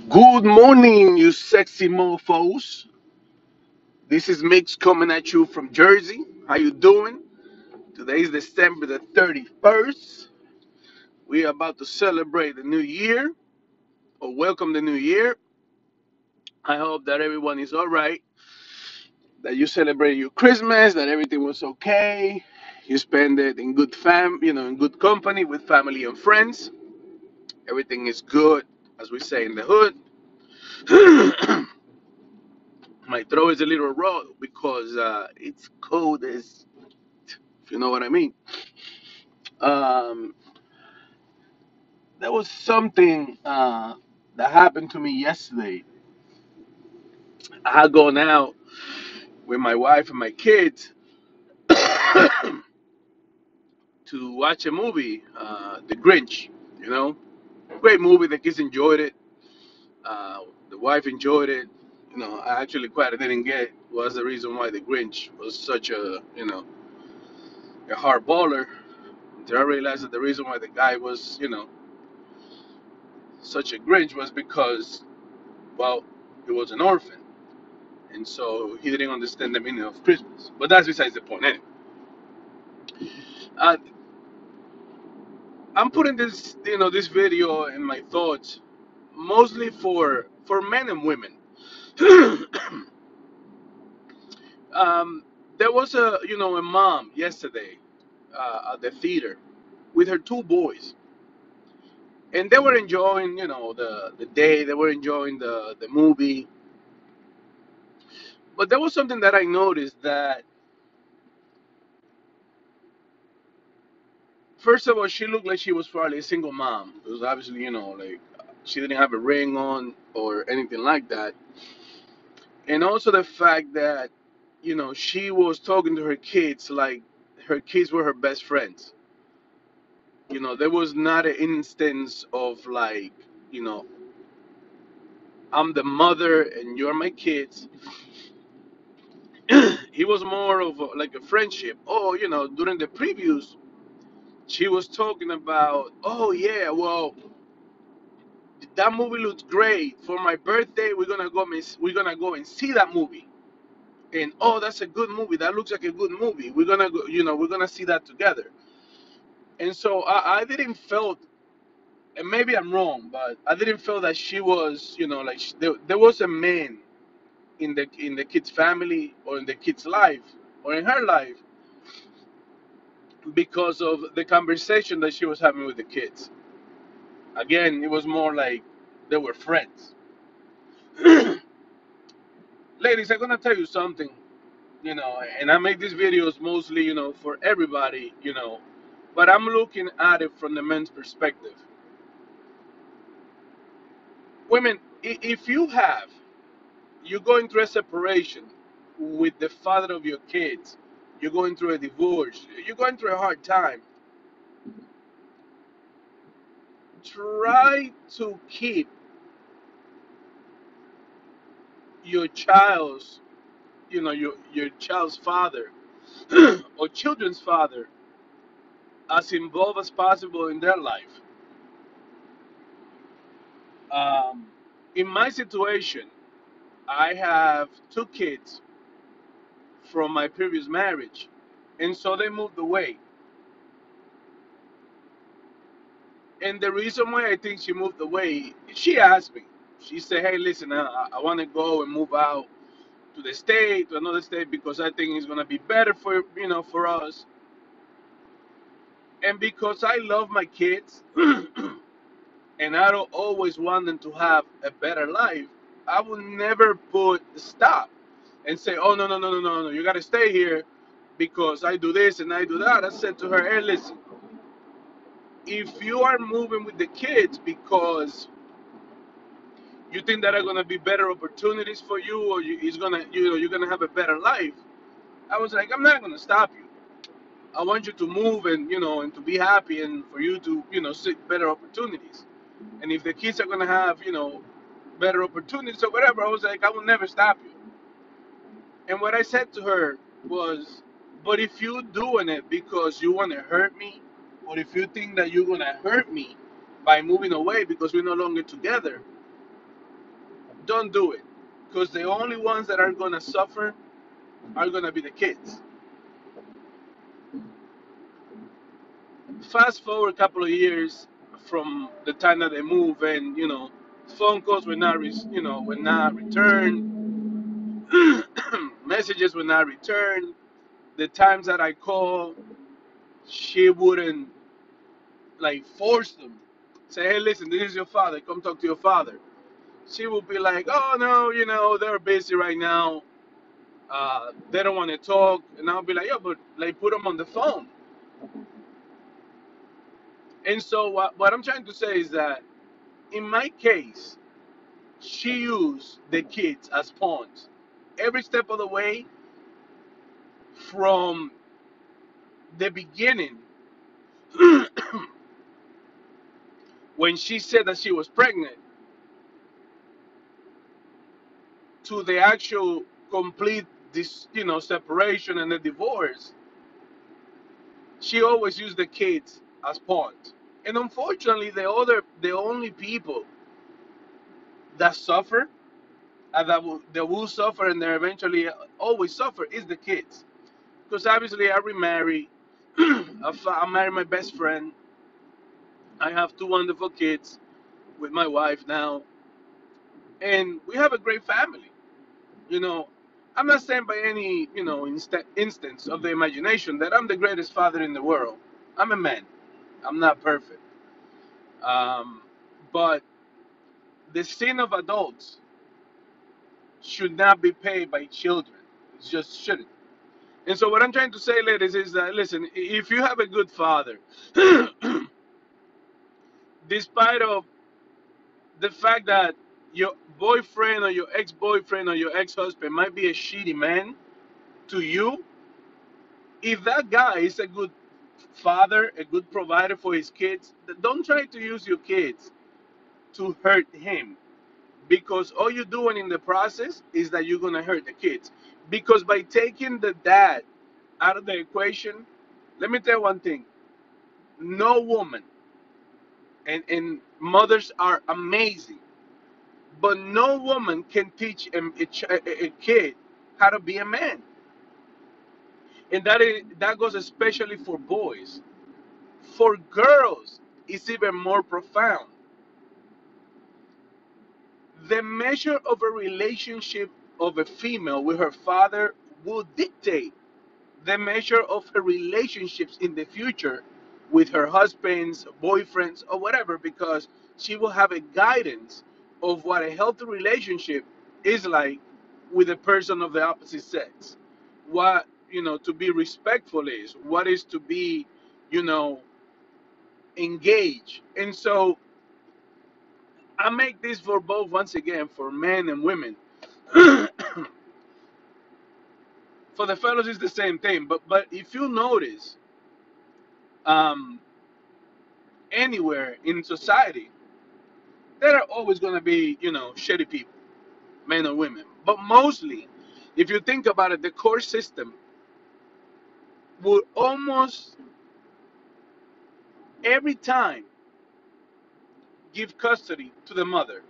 Good morning, you sexy mofos. This is Mix coming at you from Jersey. How you doing? Today is December the 31st. We are about to celebrate the new year or welcome the new year. I hope that everyone is all right, that you celebrate your Christmas, that everything was okay. You spend it in in good company with family and friends. Everything is good, as we say in the hood. My throat is a little raw because it's cold as, if you know what I mean. Um, there was something that happened to me yesterday. I had gone out with my wife and my kids to watch a movie, The Grinch. You know, great movie. The kids enjoyed it. Uh, the wife enjoyed it. I actually quite didn't get was the reason why The Grinch was such a hard baller. Until I realized that the reason why the guy was, such a Grinch was because, well, he was an orphan, and so he didn't understand the meaning of Christmas. But that's besides the point. Anyway, uh, I'm putting this video and my thoughts mostly for men and women. um, there was a mom yesterday at the theater with her two boys, and they were enjoying, the day. They were enjoying the movie. But there was something that I noticed that, first of all, she looked like she was probably a single mom. Because obviously, like she didn't have a ring on or anything like that. And also the fact that, she was talking to her kids like her kids were her best friends. There was not an instance of like, you know, I'm the mother and you're my kids. It was more of like a friendship. Oh, during the previews, she was talking about, oh yeah, well, that movie looks great. For my birthday, we're gonna go and see that movie. And oh, that's a good movie. That looks like a good movie. We're gonna go. We're gonna see that together. And so I didn't felt, and maybe I'm wrong, but I didn't feel that she was, like there was a man in the kid's family or in the kid's life or in her life because of the conversation that she was having with the kids. Again, it was more like they were friends. Ladies, I'm gonna tell you something. And I make these videos mostly, for everybody, but I'm looking at it from the men's perspective. Women, if you're going through a separation with the father of your kids, you're going through a divorce, you're going through a hard time, try to keep your child's, your child's father or children's father as involved as possible in their life. Um, in my situation, I have two kids from my previous marriage, and so they moved away. And the reason why I think she moved away, she asked me. She said, "Hey, listen, I want to go and move out to the state, to another state, because I think it's gonna be better for us, and because I love my kids, and I don't always want them to have a better life. I will never put stop and say, oh no, no, no, no, no, no, you gotta stay here because I do this and I do that." I said to her, hey, listen, if you are moving with the kids because you think that are gonna be better opportunities for you, or it's gonna, you're gonna have a better life, I was like, I'm not gonna stop you. I want you to move and and to be happy and for you to seek better opportunities. And if the kids are gonna have better opportunities or whatever, I was like, I will never stop you. And what I said to her was, but if you're doing it because you want to hurt me, or if you think that you're going to hurt me by moving away because we're no longer together, don't do it, because the only ones that are gonna suffer are gonna be the kids. Fast forward a couple of years from the time that they move, and phone calls were not, were not returned, messages were not returned. The times that I call, she wouldn't like force them. Say, hey, listen, this is your father. Come talk to your father. She would be like, oh no, they're busy right now. They don't want to talk, and I'll be like, yeah, but like put them on the phone. And so what I'm trying to say is that in my case, she used the kids as pawns every step of the way from the beginning. When she said that she was pregnant to the actual complete separation and the divorce, she always used the kids as pawns. And unfortunately, the only people that suffer and that will suffer and they eventually always suffer is the kids. Because obviously I remarried. I married my best friend. I have two wonderful kids with my wife now, and we have a great family. You know, I'm not saying by any instance of the imagination that I'm the greatest father in the world. I'm a man. I'm not perfect. Um, but the sin of adults should not be paid by children. It just shouldn't. And so what I'm trying to say, ladies, is that listen, if you have a good father, despite of the fact that your boyfriend or your ex-boyfriend or your ex-husband might be a shitty man to you, if that guy is a good father, a good provider for his kids, don't try to use your kids to hurt him, because all you're doing in the process is that you're gonna hurt the kids. Because by taking the dad out of the equation, let me tell you one thing: no woman, and mothers are amazing, but no woman can teach a kid how to be a man, and that goes especially for boys. For girls, it's even more profound. The measure of a relationship of a female with her father will dictate the measure of her relationships in the future with her husbands, boyfriends, or whatever, because she will have a guidance of what a healthy relationship is like with a person of the opposite sex. What, to be respectful is, what is to be, you know, engaged. And so I make this for both, once again, for men and women. For the fellows, it's the same thing. But if you notice, um, anywhere in society, there are always going to be, shitty people, men or women. But mostly, if you think about it, the court system will almost every time give custody to the mother,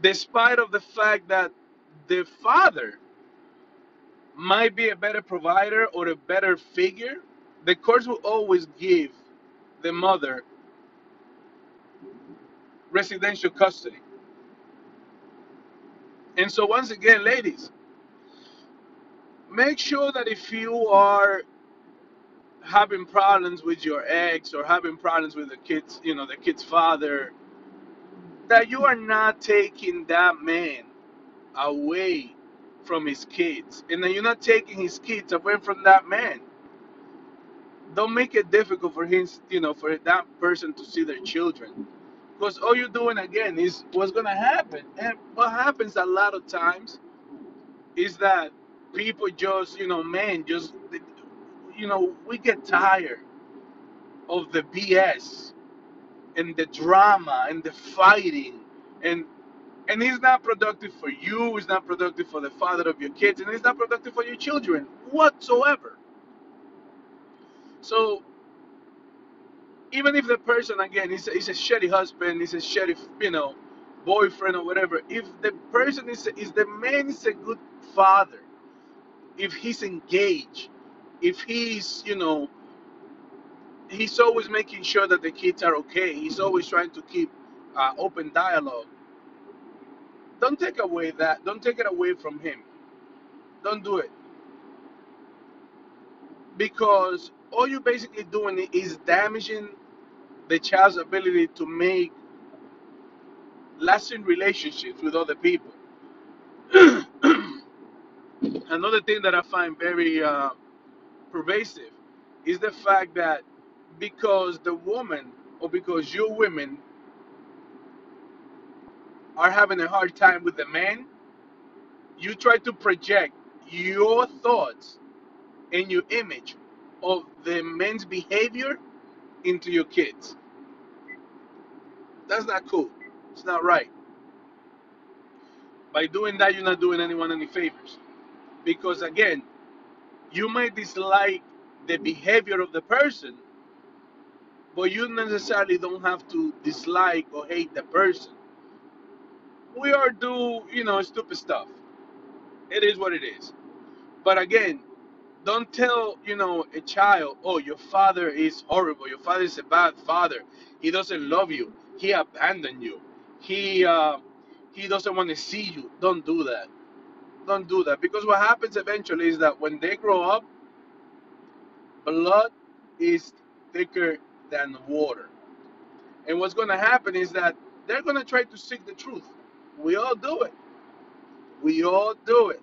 despite of the fact that the father might be a better provider or a better figure. The courts will always give the mother residential custody. And so, once again, ladies, make sure that if you are having problems with your ex or having problems with the kids, the kid's father, that you are not taking that man away from his kids, and that you're not taking his kids away from that man. Don't make it difficult for him, for that person to see their children. Because all you're doing again is what's going to happen. And what happens a lot of times is that people just, men just, we get tired of the BS and the drama and the fighting. And and it's not productive for you, it's not productive for the father of your kids, and it's not productive for your children whatsoever. So even if the person, again, is a shitty husband, is a shitty, boyfriend or whatever, if the person is the man is a good father, if he's engaged, if he's, he's always making sure that the kids are okay, he's always trying to keep open dialogue, don't take it away from him. Don't do it, because all you're basically doing is damaging the child's ability to make lasting relationships with other people. Another thing that I find very pervasive is the fact that because the woman, or because you women are having a hard time with the man, you try to project your thoughts and your image of the man's behavior into your kids. That's not cool. It's not right. By doing that, you're not doing anyone any favors. Because again, you might dislike the behavior of the person, but you necessarily don't have to dislike or hate the person. We all do, stupid stuff. It is what it is. But again, don't tell, a child, oh, your father is horrible. Your father is a bad father. He doesn't love you. He abandoned you. He uh, he doesn't want to see you. Don't do that. Don't do that. Because what happens eventually is that when they grow up, blood is thicker than water. And what's going to happen is that they're going to try to seek the truth. We all do it. We all do it.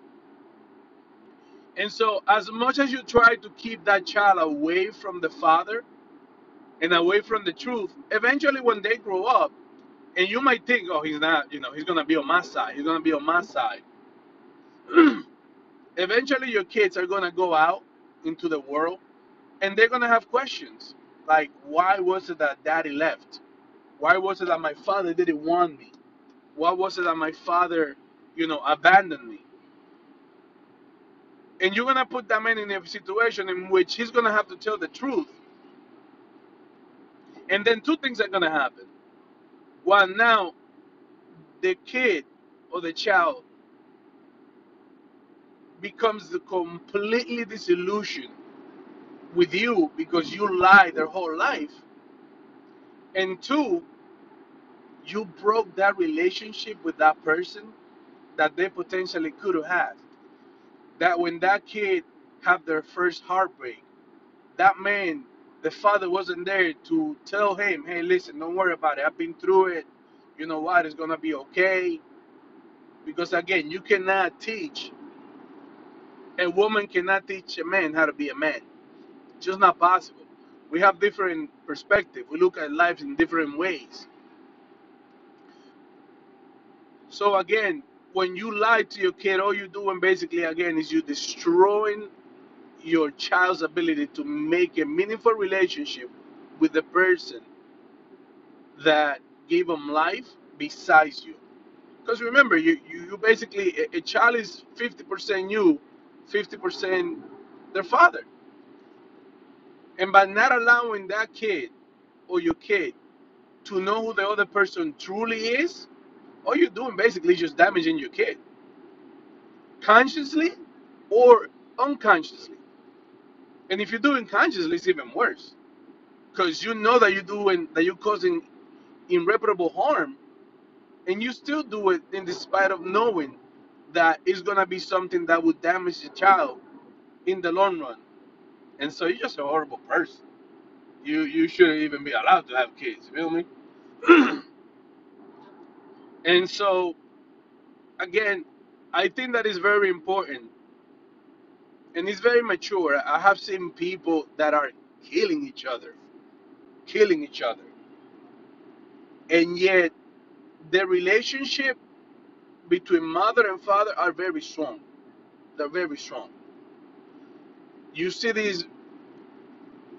And so, as much as you try to keep that child away from the father and away from the truth, eventually when they grow up, and you might think, oh, he's not, he's going to be on my side. He's going to be on my side. Eventually, your kids are going to go out into the world and they're going to have questions like, why was it that daddy left? Why was it that my father didn't want me? Why was it that my father, abandoned me? And you're going to put that man in a situation in which he's going to have to tell the truth. And then two things are going to happen. One, now the kid or the child becomes completely disillusioned with you because you lied their whole life. And two, you broke that relationship with that person that they potentially could have had. That when that kid had their first heartbreak, that man, the father wasn't there to tell him, hey, listen, don't worry about it. I've been through it. You know what? It's going to be okay. Because again, you cannot teach, a woman cannot teach a man how to be a man. It's just not possible. We have different perspective. We look at life in different ways. So again, when you lie to your kid, all you're doing basically again is you destroying your child's ability to make a meaningful relationship with the person that gave them life besides you. Because remember, you basically, a child is 50% you, 50% their father. And by not allowing that kid or your kid to know who the other person truly is, all you're doing basically is just damaging your kid, consciously or unconsciously. And if you're doing consciously, it's even worse, because you know that you're causing irreparable harm, and you still do it in despite of knowing that it's gonna be something that would damage the child in the long run. And so you're just a horrible person. You shouldn't even be allowed to have kids. You feel me? And so again, I think that is very important and it's very mature. I have seen people that are killing each other, killing each other, and yet the relationship between mother and father are very strong. They're very strong. You see this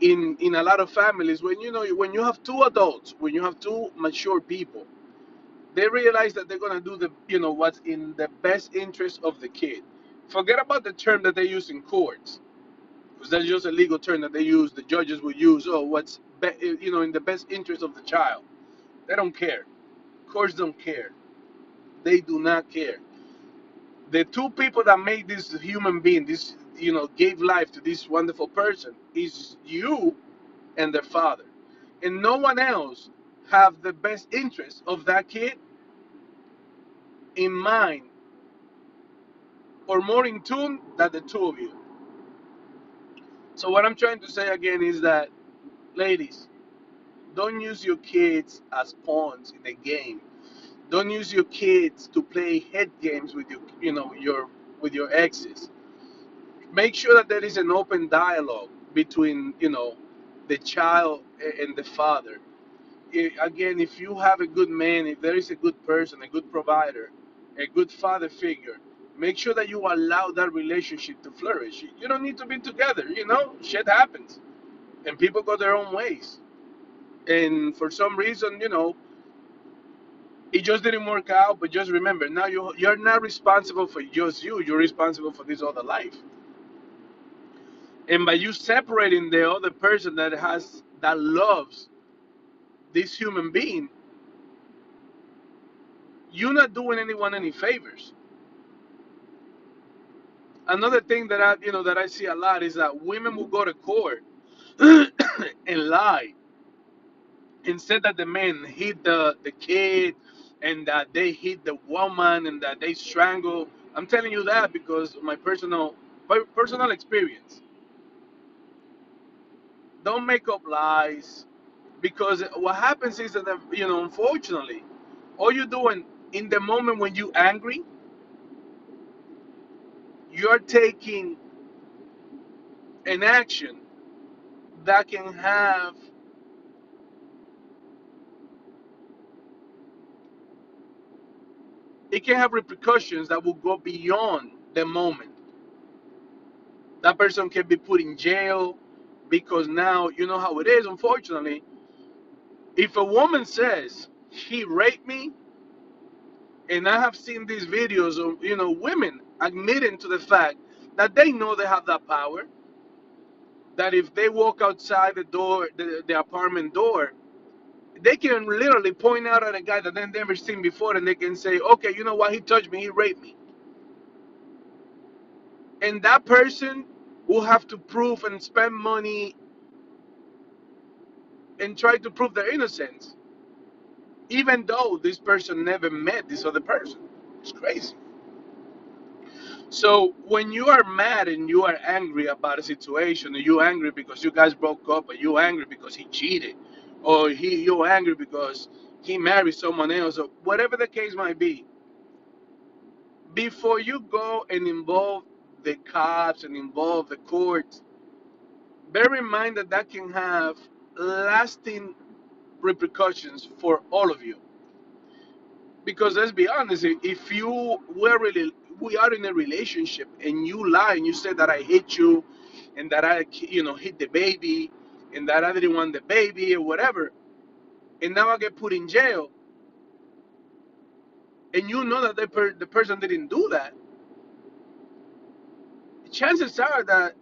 in a lot of families when when you have two adults, when you have two mature people, they realize that they're gonna do the what's in the best interest of the kid. Forget about the term that they use in courts, because that's just a legal term that they use. The judges would use, oh, in the best interest of the child. They don't care. Courts don't care. They do not care. The two people that made this human being, this, gave life to this wonderful person, is you and their father. And no one else have the best interest of that kid in mind or more in tune than the two of you. So what I'm trying to say again is that, ladies, don't use your kids as pawns in a game. Don't use your kids to play head games with your exes. Make sure that there is an open dialogue between the child and the father. Again, if you have a good man, if there is a good person, a good provider, a good father figure, make sure that you allow that relationship to flourish. You don't need to be together. Shit happens, and people go their own ways. And for some reason, it just didn't work out. But just remember, now you're not responsible for just you. You're responsible for this other life. And by you separating the other person that loves this human being, you're not doing anyone any favors. Another thing that I see a lot is that women will go to court and lie and say that the men hit the kid and that they hit the woman and that they strangle. I'm telling you that because of my personal experience. Don't make up lies, because what happens is that, unfortunately, all you're doing in the moment when you're angry, you're taking an action that can have repercussions that will go beyond the moment. That person can be put in jail, because now you know how it is. Unfortunately, if a woman says he raped me, and I have seen these videos of women admitting to the fact that they know they have that power, that if they walk outside the door, the apartment door, they can literally point out at a guy that they've never seen before, and they can say, okay, you know what, he touched me, he raped me. And that person will have to prove and spend money and try to prove their innocence, even though this person never met this other person. It's crazy. So when you are mad and you are angry about a situation, or you're angry because you guys broke up, or you're angry because he cheated, or you're angry because he married someone else, or whatever the case might be, before you go and involve the cops and involve the courts, bear in mind that that can have lasting repercussions for all of you. Because let's be honest, if we are in a relationship and you lie and you say that I hate you, and that I hit the baby, and that I didn't want the baby or whatever, and now I get put in jail, and you know that the person didn't do that, chances are that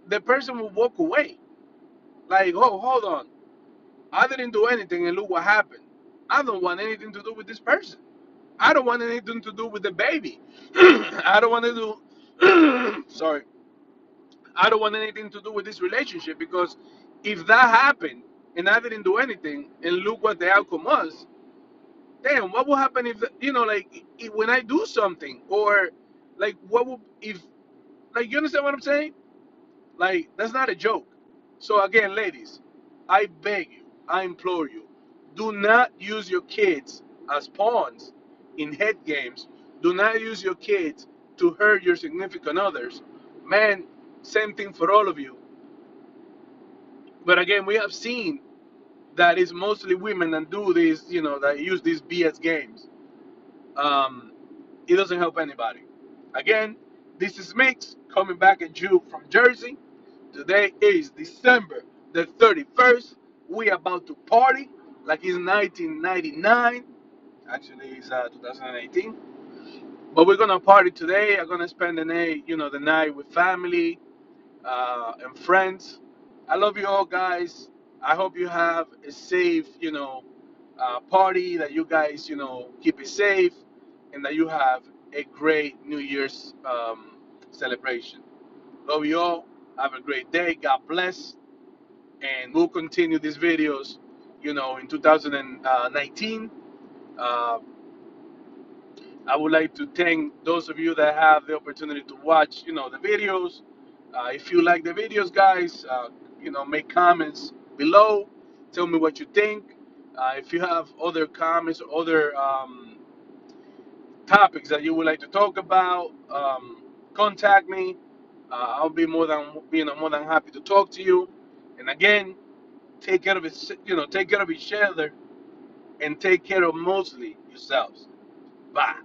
the person will walk away. Like, oh, hold on, I didn't do anything, and look what happened. I don't want anything to do with this person. I don't want anything to do with the baby. I don't want to do. Sorry. I don't want anything to do with this relationship, because if that happened and I didn't do anything and look what the outcome was, damn, what will happen if, like, when I do something, or like, what will, if, like, you understand what I'm saying? Like, that's not a joke. So again, ladies, I beg you, I implore you, do not use your kids as pawns in head games. Do not use your kids to hurt your significant others. Man, same thing for all of you. But again, we have seen that it's mostly women that do these, that use these BS games. Um, it doesn't help anybody. Again, this is Mix coming back at you from Jersey. Today is December the 31st. We about to party like it's 1999. Actually, it's 2018. But we're gonna party today. I'm gonna spend the night with family and friends. I love you all, guys. I hope you have a safe, party, that you guys, keep it safe, and that you have a great New Year's celebration. Love you all. Have a great day. God bless. And we'll continue these videos, in 2019. Uh, I would like to thank those of you that have the opportunity to watch, the videos. If you like the videos, guys, make comments below. Tell me what you think. If you have other comments or other topics that you would like to talk about, contact me. I'll be more than happy to talk to you. And again, take care of it. Take care of each other, and take care of mostly yourselves. Bye.